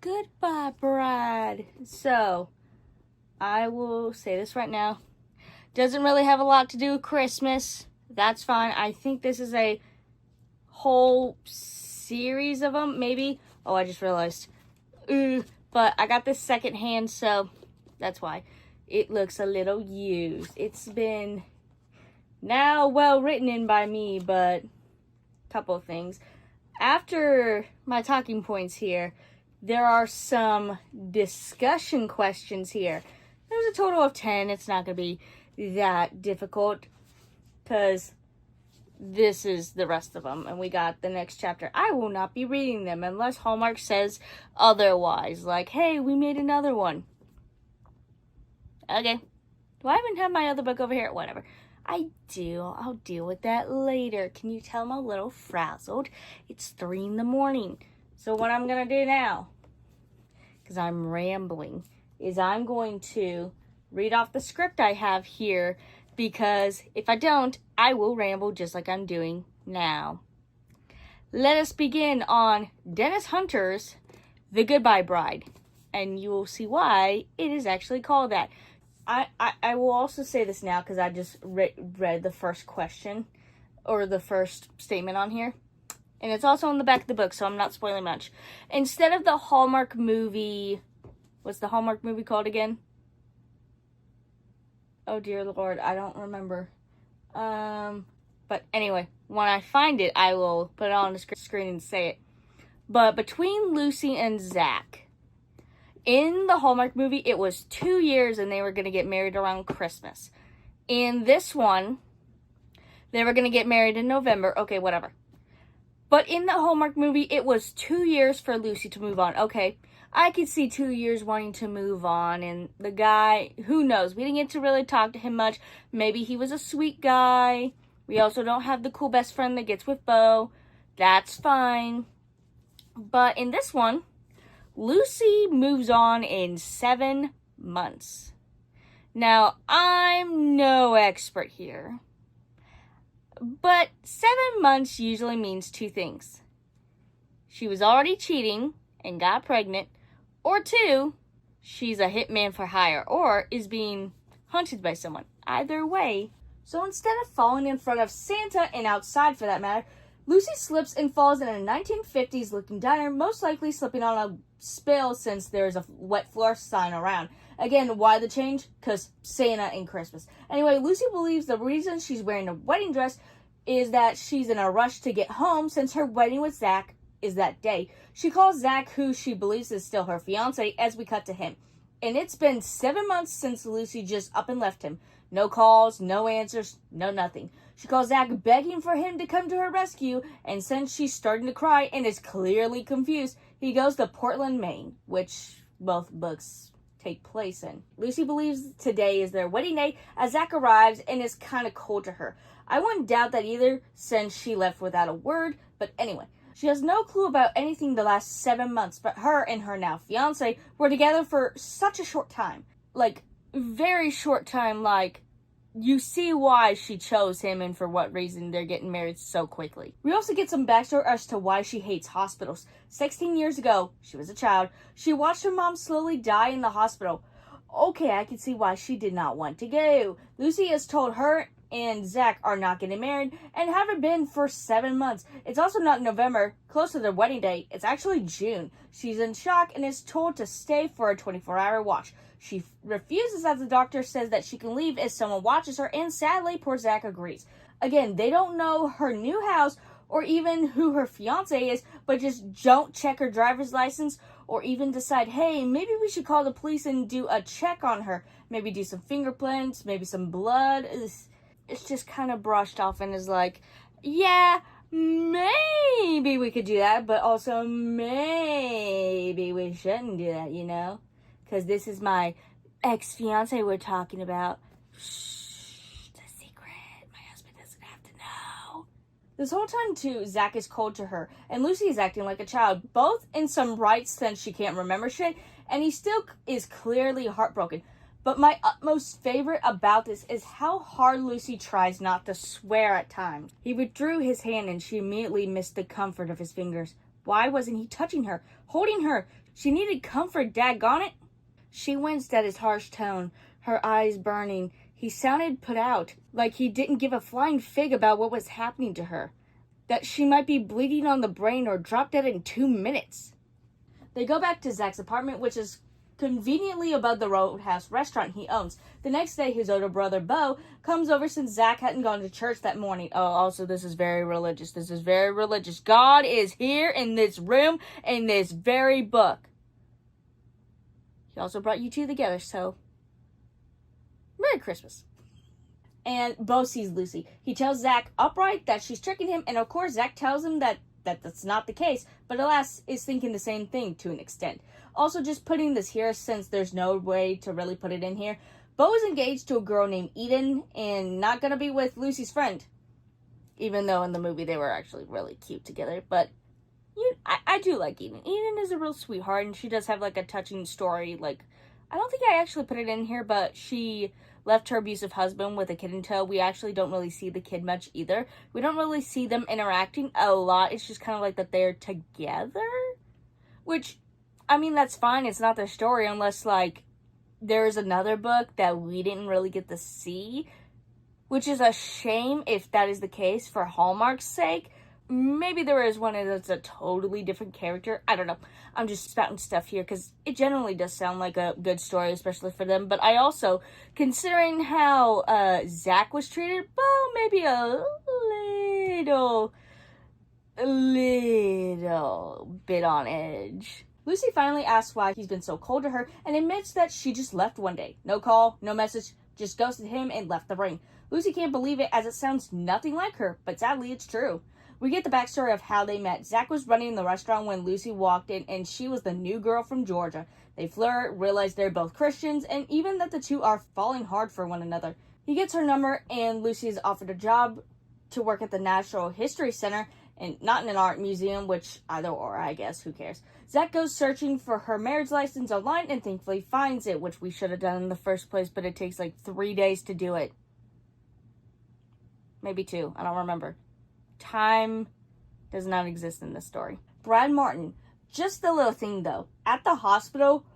Goodbye, Bride. So, I will say this right now. Doesn't really have a lot to do with Christmas. That's fine. I think this is a whole series of them, maybe. Oh, I just realized. But I got this secondhand, so that's why. It looks a little used. It's been now well written in by me, but a couple of things. After my talking points here, there are some discussion questions here. There's a total of 10. It's not going to be that difficult because this is the rest of them. And we got the next chapter. I will not be reading them unless Hallmark says otherwise. Like, hey, we made another one. Okay. Do I even have my other book over here? Whatever. I do. I'll deal with that later. Can you tell I'm a little frazzled? It's 3 a.m. So what I'm going to do now, because I'm rambling, is I'm going to read off the script I have here, because if I don't, I will ramble just like I'm doing now. Let us begin on Dennis Hunter's The Goodbye Bride, and you will see why it is actually called that. I will also say this now because I just read the first question, or the first statement on here. And it's also on the back of the book, so I'm not spoiling much. Instead of the Hallmark movie... What's the Hallmark movie called again? Oh, dear Lord, I don't remember. But anyway, when I find it, I will put it on the screen and say it. But between Lucy and Zach... In the Hallmark movie, it was 2 years and they were going to get married around Christmas. In this one, they were going to get married in November. Okay, whatever. But in the Hallmark movie, it was 2 years for Lucy to move on. Okay, I could see 2 years wanting to move on. And the guy, who knows? We didn't get to really talk to him much. Maybe he was a sweet guy. We also don't have the cool best friend that gets with Beau. That's fine. But in this one... Lucy moves on in 7 months. Now, I'm no expert here, but 7 months usually means 2 things. She was already cheating and got pregnant, or 2, she's a hitman for hire, or is being hunted by someone. Either way. So instead of falling in front of Santa, and outside for that matter, Lucy slips and falls in a 1950s looking diner, most likely slipping on a spill since there's a wet floor sign around. Again, why the change? Because Santa and Christmas. Anyway, Lucy believes the reason she's wearing a wedding dress is that she's in a rush to get home since her wedding with Zach is that day. She calls Zach, who she believes is still her fiance, as we cut to him. And it's been 7 months since Lucy just up and left him. No calls, no answers, no nothing. She calls Zach begging for him to come to her rescue, and since she's starting to cry and is clearly confused, he goes to Portland, Maine, which both books take place in. Lucy believes today is their wedding day as Zach arrives and is kind of cold to her. I wouldn't doubt that either since she left without a word, but anyway. She has no clue about anything the last 7 months, but her and her now fiance were together for such a short time. Like, very short time, like... You see why she chose him and for what reason they're getting married so quickly. We also get some backstory as to why she hates hospitals. 16 years ago, she was a child, she watched her mom slowly die in the hospital. Okay, I can see why she did not want to go. Lucy has told her and Zach are not getting married and haven't been for 7 months. It's also not November, close to their wedding date. It's actually June. She's in shock and is told to stay for a 24-hour watch. She refuses as the doctor says that she can leave if someone watches her, and sadly, poor Zach agrees. Again, they don't know her new house or even who her fiance is, but just don't check her driver's license or even decide, hey, maybe we should call the police and do a check on her. Maybe do some fingerprints, maybe some blood. It's just kind of brushed off and is like, yeah, maybe we could do that, but also maybe we shouldn't do that, you know? Because this is my ex-fiance we're talking about. Shh, it's a secret. My husband doesn't have to know. This whole time, too, Zach is cold to her, and Lucy is acting like a child, both in some rights since she can't remember shit, and he still is clearly heartbroken. But my utmost favorite about this is how hard Lucy tries not to swear at times. He withdrew his hand and she immediately missed the comfort of his fingers. Why wasn't he touching her, holding her? She needed comfort, daggone it. She winced at his harsh tone, her eyes burning. He sounded put out, like he didn't give a flying fig about what was happening to her. That she might be bleeding on the brain or drop dead in 2 minutes. They go back to Zach's apartment, which is conveniently above the Roadhouse restaurant he owns. The next day, his older brother, Bo, comes over since Zach hadn't gone to church that morning. Oh, also, this is very religious. This is very religious. God is here in this room, in this very book. He also brought you two together, so Merry Christmas. And Bo sees Lucy. He tells Zach upright that she's tricking him, and of course Zach tells him that that's not the case, but alas is thinking the same thing to an extent. Also, just putting this here since there's no way to really put it in here. Bo is engaged to a girl named Eden and not gonna be with Lucy's friend. Even though in the movie they were actually really cute together, but I do like Eden. Eden is a real sweetheart, and she does have like a touching story. Like, I don't think I actually put it in here, but she left her abusive husband with a kid in tow. We actually don't really see the kid much either. We don't really see them interacting a lot. It's just kind of like that they're together. Which, I mean, that's fine. It's not their story unless, like, there's another book that we didn't really get to see. Which is a shame if that is the case for Hallmark's sake. Maybe there is one that's a totally different character. I don't know. I'm just spouting stuff here because it generally does sound like a good story, especially for them. But I also, considering how Zach was treated, well, maybe a little bit on edge. Lucy finally asks why he's been so cold to her and admits that she just left one day. No call, no message, just ghosted him and left the ring. Lucy can't believe it as it sounds nothing like her, but sadly it's true. We get the backstory of how they met. Zach was running the restaurant when Lucy walked in, and she was the new girl from Georgia. They flirt, realize they're both Christians, and even that the two are falling hard for one another. He gets her number, and Lucy is offered a job to work at the Natural History Center, and not in an art museum, which either or, I guess, who cares. Zach goes searching for her marriage license online and thankfully finds it, which we should have done in the first place, but it takes like 3 days to do it. Maybe 2, I don't remember. Time does not exist in this story. Brad Martin, just the little thing though. At the hospital,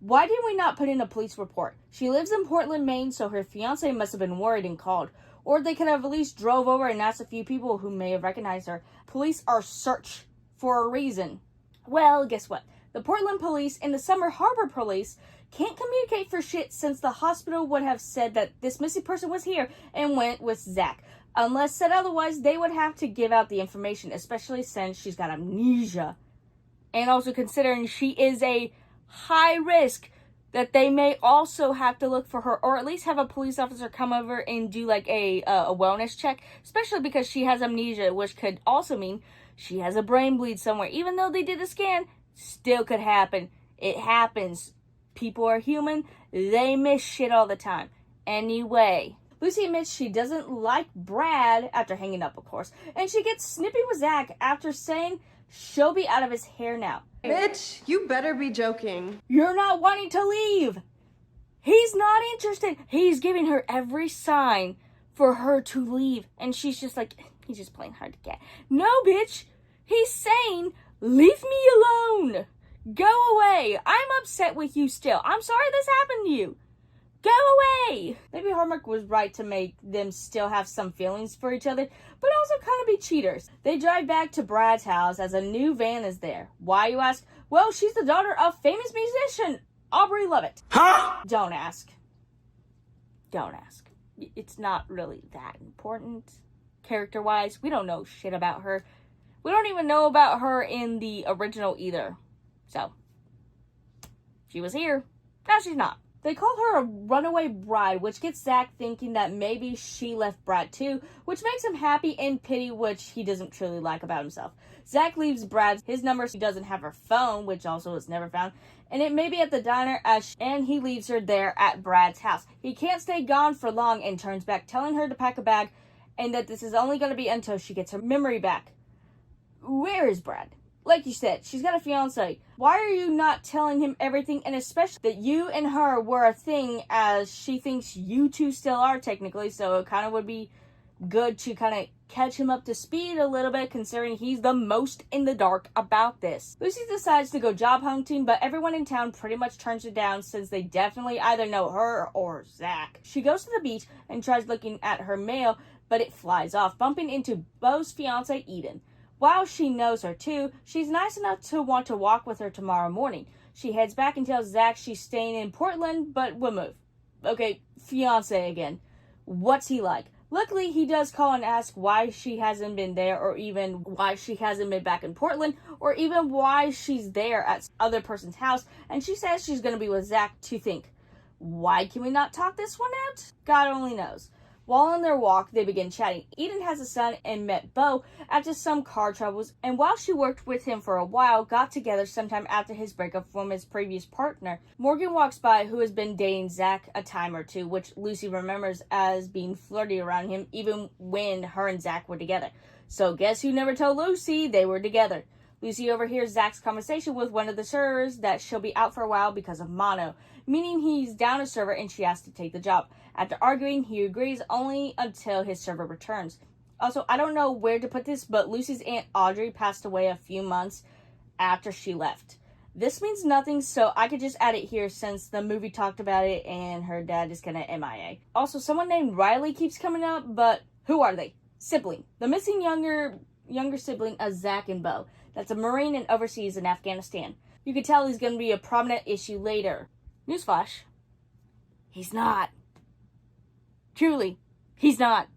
why did we not put in a police report? She lives in Portland, Maine, so her fiance must have been worried and called. Or they could have at least drove over and asked a few people who may have recognized her. Police are searched for a reason. Well, guess what? The Portland police and the Summer Harbor police can't communicate for shit since the hospital would have said that this missing person was here and went with Zach. Unless said otherwise, they would have to give out the information, especially since she's got amnesia. And also considering she is a high risk, that they may also have to look for her, or at least have a police officer come over and do like a wellness check, especially because she has amnesia, which could also mean she has a brain bleed somewhere. Even though they did a scan, still could happen. It happens. People are human. They miss shit all the time. Anyway, Lucy admits she doesn't like Brad after hanging up, of course, and she gets snippy with Zach after saying she'll be out of his hair now. Bitch, you better be joking. You're not wanting to leave. He's not interested. He's giving her every sign for her to leave, and she's just like, he's just playing hard to get. No, bitch. He's saying, leave me alone. Go away. I'm upset with you still. I'm sorry this happened to you. Go away! Maybe Hallmark was right to make them still have some feelings for each other, but also kind of be cheaters. They drive back to Brad's house as a new van is there. Why, you ask? Well, she's the daughter of famous musician Aubrey Lovett. Huh? Don't ask. Don't ask. It's not really that important. Character-wise, we don't know shit about her. We don't even know about her in the original either. So, she was here. Now she's not. They call her a runaway bride, which gets Zach thinking that maybe she left Brad too, which makes him happy and pity, which he doesn't truly like about himself. Zach leaves Brad his number. She doesn't have her phone, which also is never found, and it may be at the diner, and he leaves her there at Brad's house. He can't stay gone for long and turns back, telling her to pack a bag and that this is only going to be until she gets her memory back. Where is Brad? Like you said, she's got a fiance. Why are you not telling him everything, and especially that you and her were a thing, as she thinks you two still are technically, so it kind of would be good to kind of catch him up to speed a little bit, considering he's the most in the dark about this. Lucy decides to go job hunting, but everyone in town pretty much turns her down since they definitely either know her or Zach. She goes to the beach and tries looking at her mail, but it flies off, bumping into Beau's fiance, Eden. While she knows her too, she's nice enough to want to walk with her tomorrow morning. She heads back and tells Zach she's staying in Portland, but will move. Okay, fiance again. What's he like? Luckily, he does call and ask why she hasn't been there, or even why she hasn't been back in Portland, or even why she's there at other person's house, and she says she's going to be with Zach to think. Why can we not talk this one out? God only knows. While on their walk, they begin chatting. Eden has a son and met Beau after some car troubles, and while she worked with him for a while, got together sometime after his breakup from his previous partner. Morgan walks by, who has been dating Zach a time or two, which Lucy remembers as being flirty around him even when her and Zach were together. So guess who never told Lucy they were together? Lucy overhears Zach's conversation with one of the servers that she'll be out for a while because of mono, meaning he's down a server and she has to take the job. After arguing, he agrees only until his server returns. Also, I don't know where to put this, but Lucy's Aunt Audrey passed away a few months after she left. This means nothing, so I could just add it here since the movie talked about it and her dad is kind of MIA. Also, someone named Riley keeps coming up, but who are they? Sibling. The missing younger sibling of Zach and Beau. That's a Marine and overseas in Afghanistan. You could tell he's going to be a prominent issue later. Newsflash. He's not. Truly, he's not.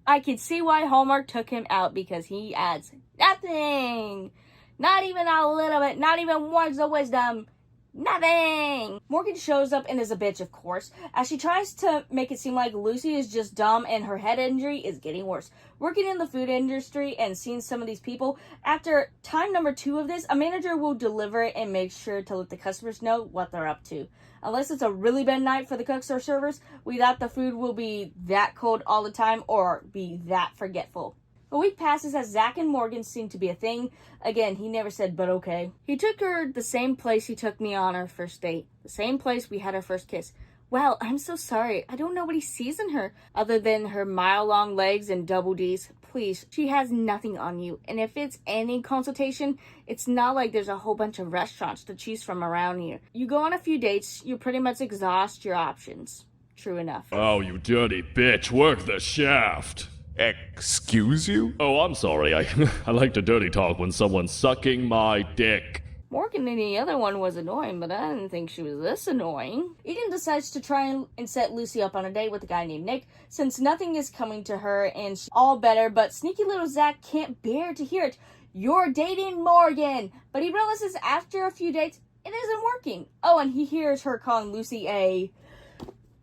I can see why Hallmark took him out because he adds nothing. Not even a little bit. Not even words of wisdom. Nothing. Morgan shows up and is a bitch, of course, as she tries to make it seem like Lucy is just dumb and her head injury is getting worse. Working in the food industry and seeing some of these people, after time number 2 of this, a manager will deliver it and make sure to let the customers know what they're up to. Unless it's a really bad night for the cooks or servers, we doubt the food will be that cold all the time or be that forgetful. A week passes as Zach and Morgan seem to be a thing. Again, he never said, but okay. He took her the same place he took me on our first date. The same place we had our first kiss. Wow, I'm so sorry. I don't know what he sees in her, other than her mile-long legs and double Ds. Please, she has nothing on you. And if it's any consultation, it's not like there's a whole bunch of restaurants to choose from around here. You go on a few dates, you pretty much exhaust your options. True enough. Oh, you dirty bitch, work the shaft. Excuse you? Oh, I'm sorry. I like to dirty talk when someone's sucking my dick. Morgan and the other one was annoying, but I didn't think she was this annoying. Eden decides to try and set Lucy up on a date with a guy named Nick, since nothing is coming to her and she's all better, but sneaky little Zach can't bear to hear it. You're dating Morgan! But he realizes after a few dates, it isn't working. Oh, and he hears her calling Lucy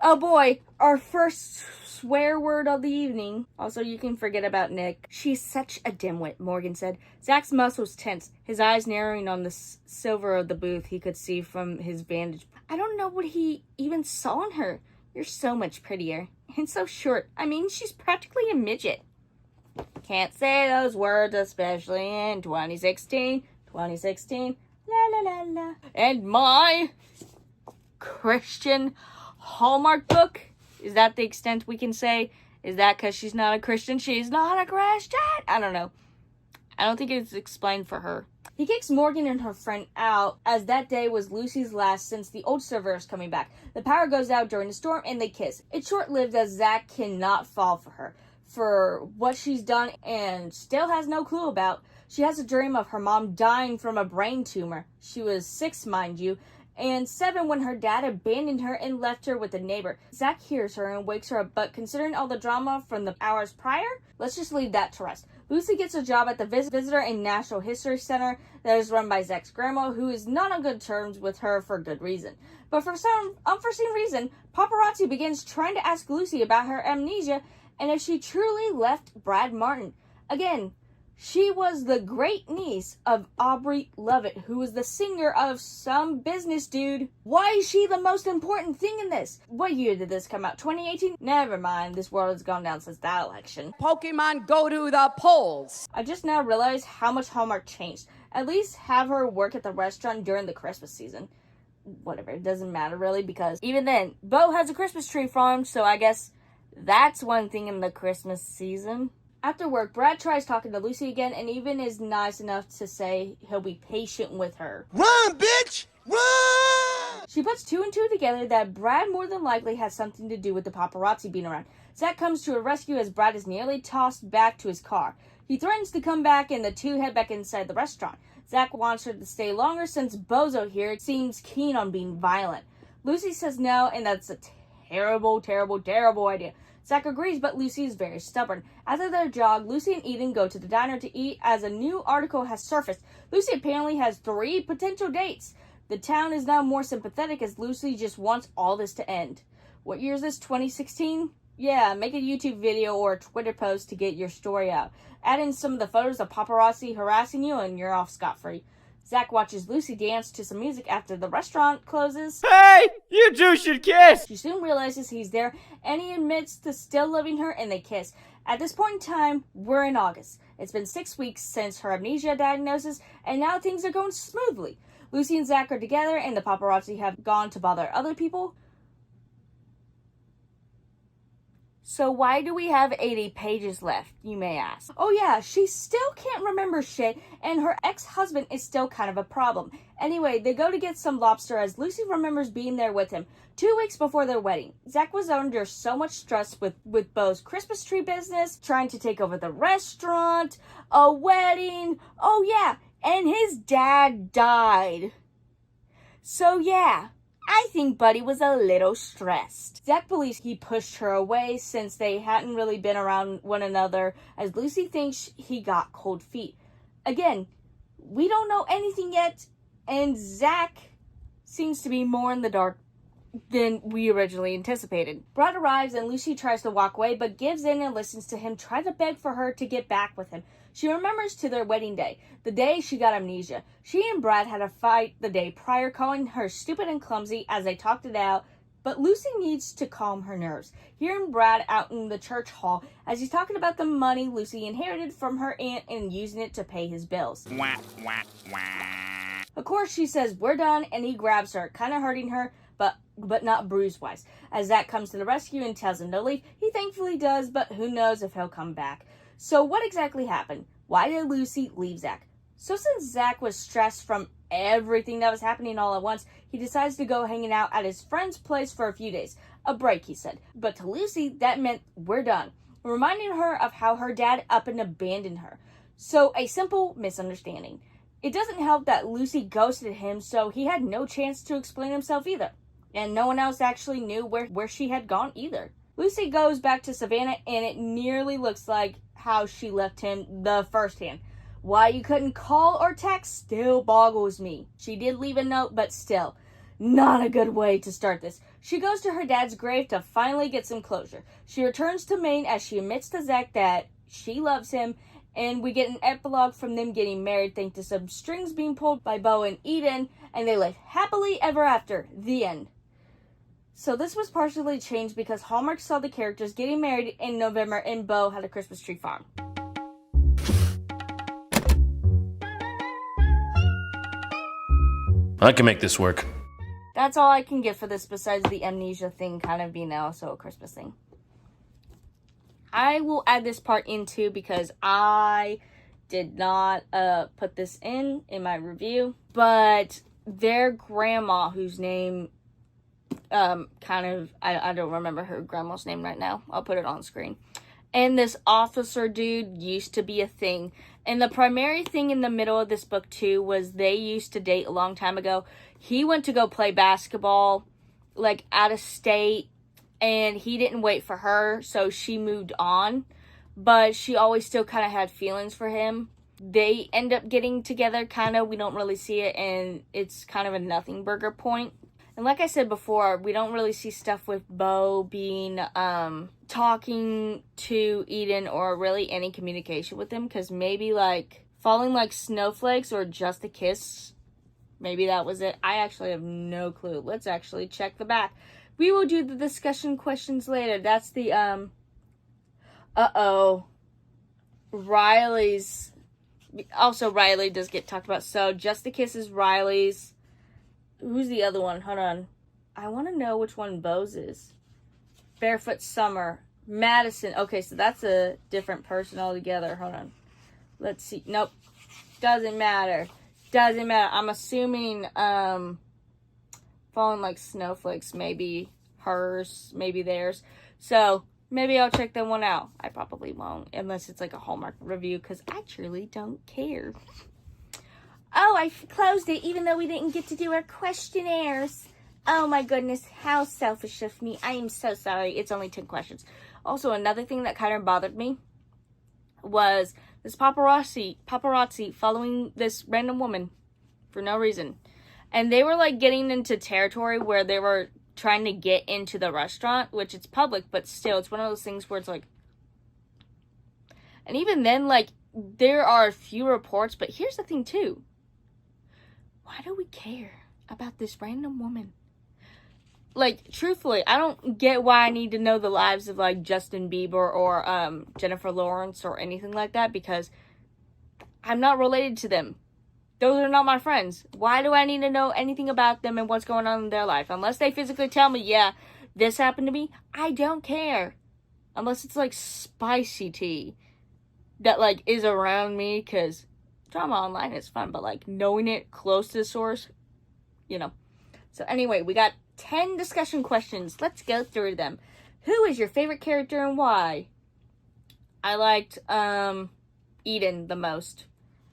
oh boy, our first swear word of the evening. Also, you can forget about Nick. She's such a dimwit, Morgan said. Zach's muscles tense, his eyes narrowing on the silver of the booth he could see from his vantage. I don't know what he even saw in her. You're so much prettier. And so short. I mean, she's practically a midget. Can't say those words, especially in 2016. 2016. La la la la. And my Christian Hallmark book? Is that the extent we can say? Is that because she's not a Christian? She's not a Christian? I don't know. I don't think it's explained for her. He kicks Morgan and her friend out, as that day was Lucy's last since the old server is coming back. The power goes out during the storm and they kiss. It's short-lived as Zach cannot fall for her for what she's done and still has no clue about. She has a dream of her mom dying from a brain tumor. She was 6, mind you, and 7 when her dad abandoned her and left her with a neighbor. Zach hears her and wakes her up, but considering all the drama from the hours prior, let's just leave that to rest. Lucy gets a job at the Visitor and National History Center that is run by Zach's grandma, who is not on good terms with her for good reason. But for some unforeseen reason, paparazzi begins trying to ask Lucy about her amnesia and if she truly left Brad Martin. Again, she was the great niece of Aubrey Lovett, who was the singer of some business dude. Why is she the most important thing in this? What year did this come out? 2018? Never mind, this world has gone down since that election. Pokemon go to the polls. I just now realized how much Hallmark changed. At least have her work at the restaurant during the Christmas season. Whatever, it doesn't matter really, because even then, Beau has a Christmas tree farm, so I guess That's one thing in the Christmas season. After work, Brad tries talking to Lucy again and even is nice enough to say he'll be patient with her. Run, bitch! Run! She puts two and two together that Brad more than likely has something to do with the paparazzi being around. Zach comes to her rescue as Brad is nearly tossed back to his car. He threatens to come back and the two head back inside the restaurant. Zach wants her to stay longer since Bozo here seems keen on being violent. Lucy says no, and that's a terrible, terrible, terrible idea. Zach agrees, but Lucy is very stubborn. After their jog, Lucy and Eden go to the diner to eat as a new article has surfaced. Lucy apparently has 3 potential dates. The town is now more sympathetic as Lucy just wants all this to end. What year is this, 2016? Yeah, make a YouTube video or a Twitter post to get your story out. Add in some of the photos of paparazzi harassing you and you're off scot-free. Zach watches Lucy dance to some music after the restaurant closes. Hey, you two should kiss! She soon realizes he's there, and he admits to still loving her, and they kiss. At this point in time, we're in August. It's been 6 weeks since her amnesia diagnosis, and now things are going smoothly. Lucy and Zach are together, and the paparazzi have gone to bother other people. So why do we have 80 pages left, you may ask? Oh yeah, she still can't remember shit, and her ex-husband is still kind of a problem. Anyway, they go to get some lobster as Lucy remembers being there with him 2 weeks before their wedding. Zach was under so much stress with Beau's Christmas tree business, trying to take over the restaurant, a wedding, oh yeah, and his dad died. So yeah, I think Buddy was a little stressed. Zach believes he pushed her away since they hadn't really been around one another, as Lucy thinks he got cold feet. Again, we don't know anything yet, and Zach seems to be more in the dark than we originally anticipated. Brad arrives and Lucy tries to walk away, but gives in and listens to him try to beg for her to get back with him. She remembers to their wedding day, the day she got amnesia. She and Brad had a fight the day prior, calling her stupid and clumsy as they talked it out, but Lucy needs to calm her nerves. Hearing Brad out in the church hall as he's talking about the money Lucy inherited from her aunt and using it to pay his bills. Wah, wah, wah. Of course, she says, "We're done," and he grabs her, kind of hurting her, but not bruise-wise. As Zach comes to the rescue and tells him to leave, he thankfully does, but who knows if he'll come back. So what exactly happened? Why did Lucy leave Zach? So since Zach was stressed from everything that was happening all at once, he decides to go hanging out at his friend's place for a few days. A break, he said. But to Lucy, that meant we're done, reminding her of how her dad up and abandoned her. So a simple misunderstanding. It doesn't help that Lucy ghosted him, so he had no chance to explain himself either. And no one else actually knew where she had gone either. Lucy goes back to Savannah, and it nearly looks like how she left him the first time. Why you couldn't call or text still boggles me. She did leave a note, but still, not a good way to start this. She goes to her dad's grave to finally get some closure. She returns to Maine as she admits to Zach that she loves him, and we get an epilogue from them getting married thanks to some strings being pulled by Beau and Eden, and they live happily ever after. The end. So this was partially changed because Hallmark saw the characters getting married in November and Beau had a Christmas tree farm. I can make this work. That's all I can get for this besides the amnesia thing kind of being also a Christmas thing. I will add this part in too because I did not put this in my review. But their grandma, whose name I don't remember her grandma's name right now. I'll put it on screen. And this officer dude used to be a thing. And the primary thing in the middle of this book too was they used to date a long time ago. He went to go play basketball, like out of state, and he didn't wait for her, so she moved on. But she always still kind of had feelings for him. They end up getting together, kind of. We don't really see it, and it's kind of a nothing burger point. And like I said before, we don't really see stuff with Beau being, talking to Eden or really any communication with him. Because maybe, like, falling like snowflakes or just a kiss. Maybe that was it. I actually have no clue. Let's actually check the back. We will do the discussion questions later. That's the, Riley's. Also, Riley does get talked about. So, just a kiss is Riley's. Who's the other one? Hold on. I want to know which one Beau's is. Barefoot Summer. Madison. Okay, so that's a different person altogether. Hold on. Let's see. Nope. Doesn't matter. Doesn't matter. I'm assuming, falling like snowflakes. Maybe hers, maybe theirs. So, maybe I'll check that one out. I probably won't, unless it's like a Hallmark review, because I truly don't care. Oh, I closed it, even though we didn't get to do our questionnaires. Oh my goodness, how selfish of me. I am so sorry. It's only 10 questions. Also, another thing that kind of bothered me was this paparazzi following this random woman for no reason. And they were like getting into territory where they were trying to get into the restaurant, which it's public, but still, it's one of those things where it's like, and even then, like, there are a few reports, but here's the thing too. Why do we care about this random woman? Like, truthfully, I don't get why I need to know the lives of, like, Justin Bieber or Jennifer Lawrence or anything like that, because I'm not related to them. Those are not my friends. Why do I need to know anything about them and what's going on in their life? Unless they physically tell me, yeah, this happened to me, I don't care. Unless it's, like, spicy tea that, like, is around me, because drama online is fun, but, like, knowing it close to the source, you know. So, anyway, we got 10 discussion questions. Let's go through them. Who is your favorite character and why? I liked, Eden the most.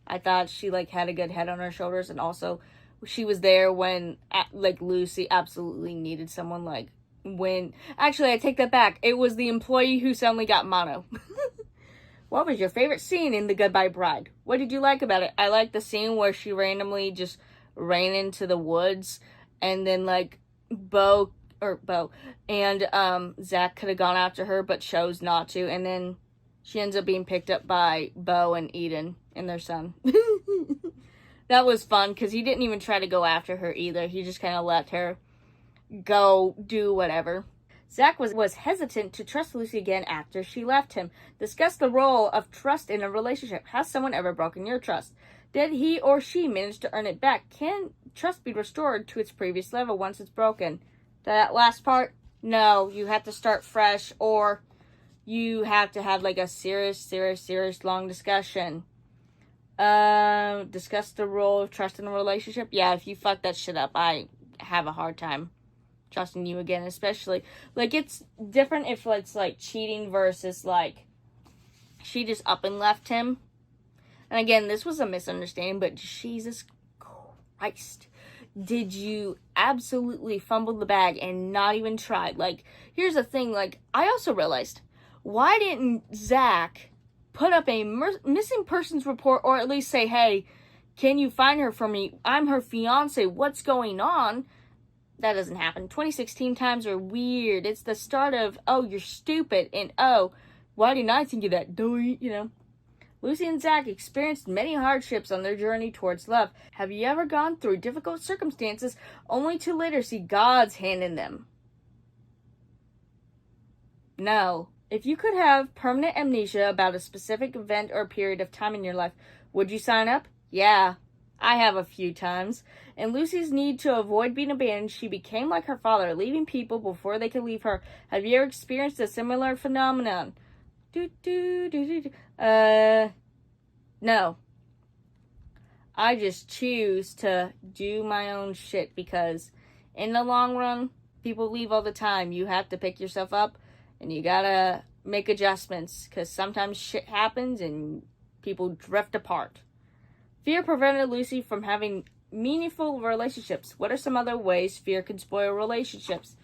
I thought she, like, had a good head on her shoulders, and also she was there when, like, Lucy absolutely needed someone, like, when... Actually, I take that back. It was the employee who suddenly got mono. What was your favorite scene in The Goodbye Bride? What did you like about it? I liked the scene where she randomly just ran into the woods, and then, like, Bo and Zach could have gone after her, but chose not to, and then she ends up being picked up by Bo and Eden and their son. That was fun, because he didn't even try to go after her either. He just kind of let her go do whatever. Zach was hesitant to trust Lucy again after she left him. Discuss the role of trust in a relationship. Has someone ever broken your trust? Did he or she manage to earn it back? Can trust be restored to its previous level once it's broken? That last part? No, you have to start fresh, or you have to have like a serious long discussion. Discuss the role of trust in a relationship. Yeah, if you fuck that shit up, I have a hard time trusting you again, especially, like, it's different if it's, like, cheating versus, like, she just up and left him. And again, this was a misunderstanding, but Jesus Christ, did you absolutely fumble the bag and not even try? Like, here's the thing, like, I also realized, why didn't Zach put up a missing persons report, or at least say, hey, can you find her for me? I'm her fiance. What's going on? That doesn't happen. 2016 times are weird. It's the start of, oh, you're stupid, and oh, why didn't I think of that? You know. Lucy and Zach experienced many hardships on their journey towards love. Have you ever gone through difficult circumstances only to later see God's hand in them? No. If you could have permanent amnesia about a specific event or period of time in your life, would you sign up? Yeah. I have a few times. In Lucy's need to avoid being abandoned, she became like her father, leaving people before they could leave her. Have you ever experienced a similar phenomenon? No. I just choose to do my own shit, because in the long run, people leave all the time. You have to pick yourself up, and you gotta make adjustments, because sometimes shit happens and people drift apart. Fear prevented Lucy from having meaningful relationships. What are some other ways fear can spoil relationships?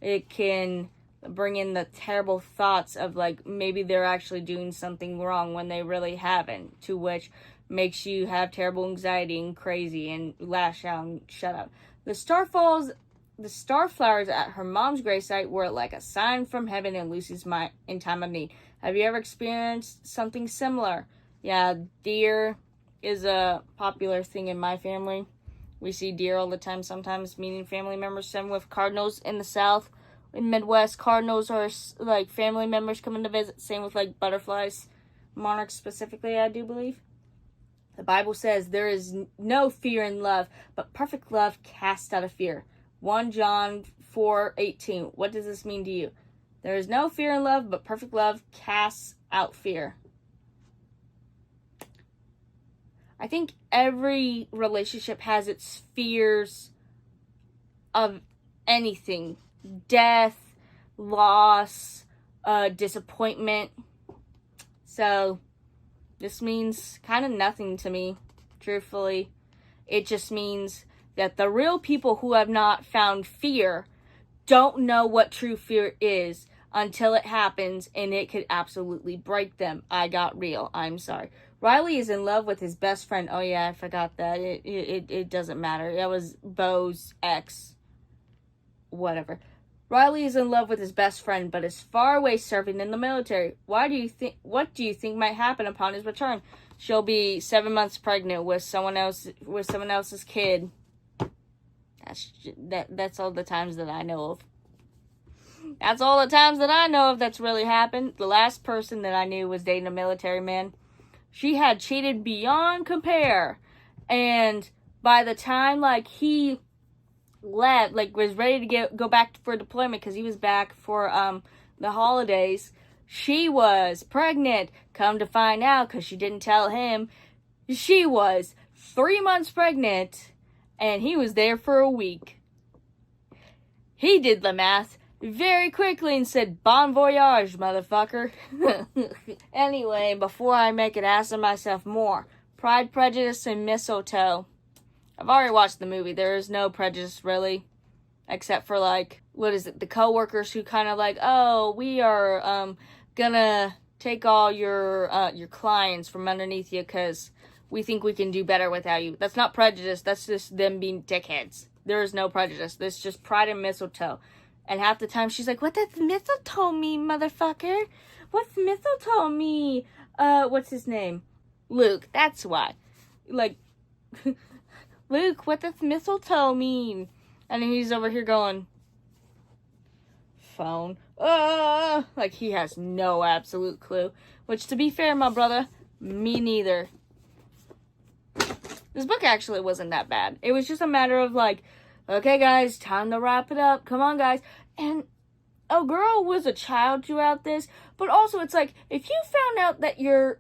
It can bring in the terrible thoughts of, like, maybe they're actually doing something wrong when they really haven't, to which makes you have terrible anxiety and crazy and lash out and shut up. The starflowers at her mom's gravesite were like a sign from heaven in Lucy's mind in time of need. Have you ever experienced something similar? Yeah, deer is a popular thing in my family. We see deer all the time, sometimes meeting family members. Same with cardinals in the South. In Midwest, cardinals are like family members coming to visit. Same with like butterflies, monarchs specifically, I do believe. The Bible says there is no fear in love, but perfect love casts out of fear. 1 John 4:18. What does this mean to you? There is no fear in love, but perfect love casts out fear. I think every relationship has its fears of anything. Death, loss, disappointment. So, this means kind of nothing to me, truthfully. It just means that the real people who have not found fear don't know what true fear is until it happens, and it could absolutely break them. I got real. I'm sorry. Riley is in love with his best friend. Oh yeah, I forgot that. It doesn't matter. That was Bo's ex. Whatever. Riley is in love with his best friend, but is far away serving in the military. What do you think might happen upon his return? She'll be 7 months pregnant with someone else's kid. That's all the times that I know of. That's all the times that I know of that's really happened. The last person that I knew was dating a military man. She had cheated beyond compare. And by the time, he left, was ready to go back for deployment, because he was back for, the holidays, she was pregnant. Come to find out, because she didn't tell him, she was 3 months pregnant, and he was there for a week. He did the math very quickly and said, "Bon voyage, motherfucker." Anyway, before I make an ass of myself more, Pride, Prejudice, and Mistletoe. I've already watched the movie. There is no prejudice, really. Except for, the coworkers who kind of oh, we are, gonna take all your clients from underneath you because we think we can do better without you. That's not prejudice. That's just them being dickheads. There is no prejudice. This is just Pride and Mistletoe. And half the time she's like, "What does mistletoe mean, motherfucker? What's mistletoe mean?" What's his name? Luke. That's why. Luke, what does mistletoe mean? And he's over here going, phone. He has no absolute clue. Which, to be fair, my brother, me neither. This book actually wasn't that bad. It was just a matter of okay, guys, time to wrap it up. Come on, guys. And a girl was a child throughout this, but also it's if you found out that your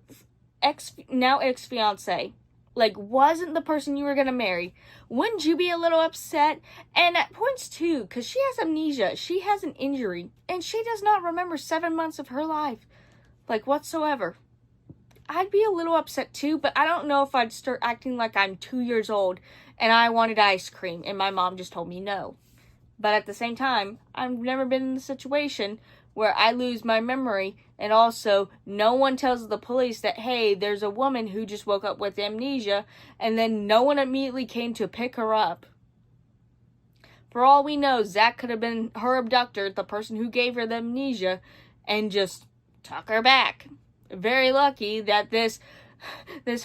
ex-fiance, wasn't the person you were gonna marry, wouldn't you be a little upset? And at points too, because she has amnesia, she has an injury, and she does not remember 7 months of her life, whatsoever. I'd be a little upset too, but I don't know if I'd start acting like I'm 2 years old and I wanted ice cream and my mom just told me no. But at the same time, I've never been in a situation where I lose my memory and also no one tells the police that, hey, there's a woman who just woke up with amnesia, and then no one immediately came to pick her up. For all we know, Zach could have been her abductor, the person who gave her the amnesia, and just took her back. Very lucky that this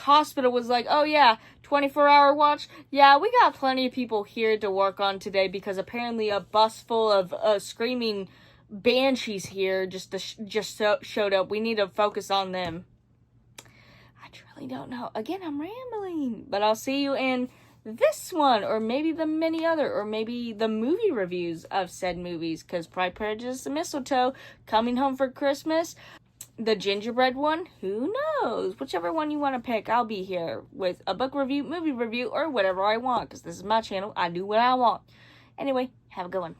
hospital was oh yeah, 24-hour watch. Yeah, we got plenty of people here to work on today because apparently a bus full of screaming banshees here just showed up. We need to focus on them. I truly don't know. Again, I'm rambling, but I'll see you in this one, or maybe the many other, or maybe the movie reviews of said movies, because Pride, Prejudice, and Mistletoe, Coming Home for Christmas, the gingerbread one, who knows? Whichever one you want to pick, I'll be here with a book review, movie review, or whatever I want, because this is my channel. I do what I want. Anyway, have a good one.